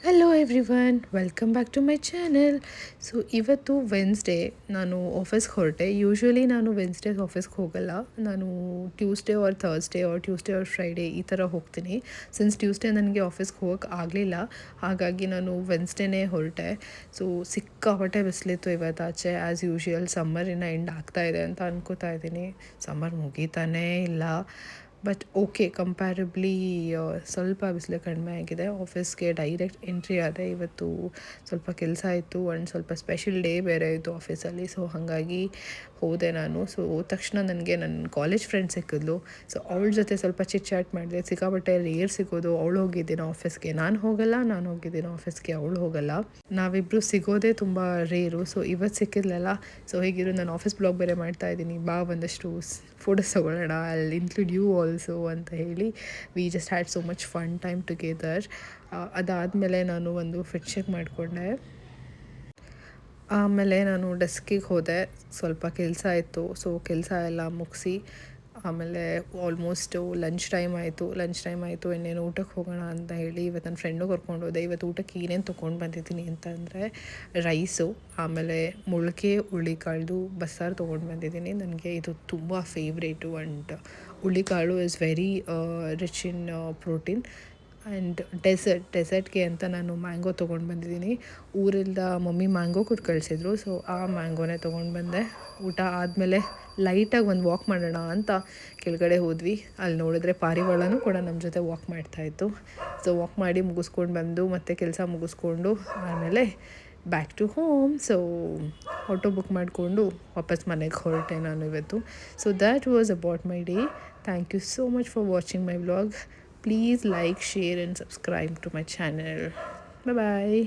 Hello everyone, welcome back to my channel. So ಇವತ್ತು Wednesday, ನಾನು ಆಫೀಸ್ಗೆ ಹೊರಟೆ. ಯೂಶ್ವಲಿ ನಾನು ವೆನ್ಸ್ಡೇ ಆಫೀಸ್ಗೆ ಹೋಗಲ್ಲ. ನಾನು Tuesday or Thursday or Tuesday or Friday ಈ ಥರ ಹೋಗ್ತೀನಿ. ಸಿನ್ಸ್ ಟ್ಯೂಸ್ಡೇ ನನಗೆ ಆಫೀಸ್ಗೆ ಹೋಗೋಕ್ಕೆ ಆಗಲಿಲ್ಲ, ಹಾಗಾಗಿ ನಾನು ವೆನ್ಸ್ಡೇನೇ ಹೊರಟೆ. ಸೊ ಸಿಕ್ಕಾಪಟ್ಟೆ ಬಿಸಿಲಿತ್ತು ಇವತ್ತು ಆಚೆ. ಆ್ಯಸ್ ಯೂಶ್ವಲ್ ಸಮ್ಮರಿನ ಎಂಡ್ ಆಗ್ತಾ ಇದೆ ಅಂತ ಅನ್ಕೋತಾ ಇದ್ದೀನಿ. ಸಮ್ಮರ್ ಮುಗೀತಾನೇ ಇಲ್ಲ. ಬಟ್ ಓಕೆ, ಕಂಪ್ಯಾರಿಬ್ಲಿ ಸ್ವಲ್ಪ ಬಿಸಿಲು ಕಡಿಮೆ ಆಗಿದೆ. ಆಫೀಸ್ಗೆ ಡೈರೆಕ್ಟ್ ಎಂಟ್ರಿ ಆದೆ. ಇವತ್ತು ಸ್ವಲ್ಪ ಕೆಲಸ ಇತ್ತು ಆ್ಯಂಡ್ ಸ್ವಲ್ಪ ಸ್ಪೆಷಲ್ ಡೇ ಬೇರೆ ಇತ್ತು ಆಫೀಸಲ್ಲಿ. ಸೊ ಹಾಗಾಗಿ ಹೋದೆ ನಾನು. ಸೊ ಹೋದ ತಕ್ಷಣ ನನಗೆ ನನ್ನ ಕಾಲೇಜ್ ಫ್ರೆಂಡ್ ಸಿಕ್ಕಿದ್ಲು. ಸೊ ಅವಳ ಜೊತೆ ಸ್ವಲ್ಪ ಚಿಟ್ ಚಾಟ್ ಮಾಡಿದೆ. ಸಿಕ್ಕಾಪಟ್ಟೆ ರೇರ್ ಸಿಗೋದು. ಅವಳು ಹೋಗಿದ್ದೀನಿ ಆಫೀಸ್ಗೆ, ನಾನು ಹೋಗಲ್ಲ, ನಾನು ಹೋಗಿದ್ದೀನಿ ಆಫೀಸ್ಗೆ, ಅವಳು ಹೋಗಲ್ಲ. ನಾವಿಬ್ಬರು ಸಿಗೋದೇ ತುಂಬ ರೇರು. ಸೊ ಇವತ್ತು ಸಿಕ್ಕಿದ್ಲಲ್ಲ. ಸೊ ಹೀಗಿರೋ ನಾನು ಆಫೀಸ್ ಬ್ಲಾಗ್ ಬೇರೆ ಮಾಡ್ತಾ ಇದ್ದೀನಿ. ಬಾ ಒಂದಷ್ಟು ಫೋಟೋಸ್ ತೊಗೊಳ್ಳೋಣ, ಅಲ್ಲಿ ಇನ್ಕ್ಲೂಡ್ ಯು ಆಲ್ಸೋ ಅಂತ ಹೇಳಿ. We just had so much fun time together. ಅದಾದಮೇಲೆ ನಾನು ಒಂದು ಫಿಟ್ ಚೆಕ್ ಮಾಡಿಕೊಂಡೆ. ಆಮೇಲೆ ನಾನು ಡೆಸ್ಕಿಗೆ ಹೋದೆ. ಸ್ವಲ್ಪ ಕೆಲಸ ಇತ್ತು. ಸೊ ಕೆಲಸ ಎಲ್ಲ ಮುಗಿಸಿ ಆಮೇಲೆ ಆಲ್ಮೋಸ್ಟು ಲಂಚ್ ಟೈಮ್ ಆಯಿತು. ಇನ್ನೇನು ಊಟಕ್ಕೆ ಹೋಗೋಣ ಅಂತ ಹೇಳಿ ಇವತ್ತು ನನ್ನ ಫ್ರೆಂಡು ಕರ್ಕೊಂಡು ಹೋದೆ. ಇವತ್ತು ಊಟಕ್ಕೆ ಏನೇನು ತೊಗೊಂಡು ಬಂದಿದ್ದೀನಿ ಅಂತಂದರೆ ರೈಸು, ಆಮೇಲೆ ಮೊಳಕೆ ಹುಳ್ಳಿಕಾಳ್ದು ಬಸ್ಸಾರು ತೊಗೊಂಡು ಬಂದಿದ್ದೀನಿ. ನನಗೆ ಇದು ತುಂಬ ಫೇವ್ರೇಟು. ಆ್ಯಂಡ್ ಹುಳ್ಳಿಕಾಳು is very rich in protein. And ಡೆಸರ್ಟ್ಗೆ ಅಂತ ನಾನು ಮ್ಯಾಂಗೋ ತೊಗೊಂಡು ಬಂದಿದ್ದೀನಿ. ಊರಿಂದ ಮಮ್ಮಿ ಮ್ಯಾಂಗೋ ಕೊಟ್ಟು ಕಳಿಸಿದ್ರು. ಸೊ ಆ ಮ್ಯಾಂಗೋನೇ ತೊಗೊಂಡು ಬಂದೆ. ಊಟ ಆದಮೇಲೆ ಲೈಟಾಗಿ ಒಂದು ವಾಕ್ ಮಾಡೋಣ ಅಂತ ಕೆಳಗಡೆ ಹೋದ್ವಿ. ಅಲ್ಲಿ ನೋಡಿದ್ರೆ ಪಾರಿವಾಳನೂ ಕೂಡ ನಮ್ಮ ಜೊತೆ ವಾಕ್ ಮಾಡ್ತಾಯಿತ್ತು. ಸೊ ವಾಕ್ ಮಾಡಿ ಮುಗಿಸ್ಕೊಂಡು ಬಂದು ಮತ್ತೆ ಕೆಲಸ ಮುಗಿಸ್ಕೊಂಡು ಆಮೇಲೆ back to home. So auto book ಮಾಡಿಕೊಂಡು ವಾಪಸ್ ಮನೆಗೆ ಹೊರಟೆ ನಾನು ಇವತ್ತು. So that was about my day. Thank you so much for watching my vlog. Please like, share and subscribe to my channel. Bye bye.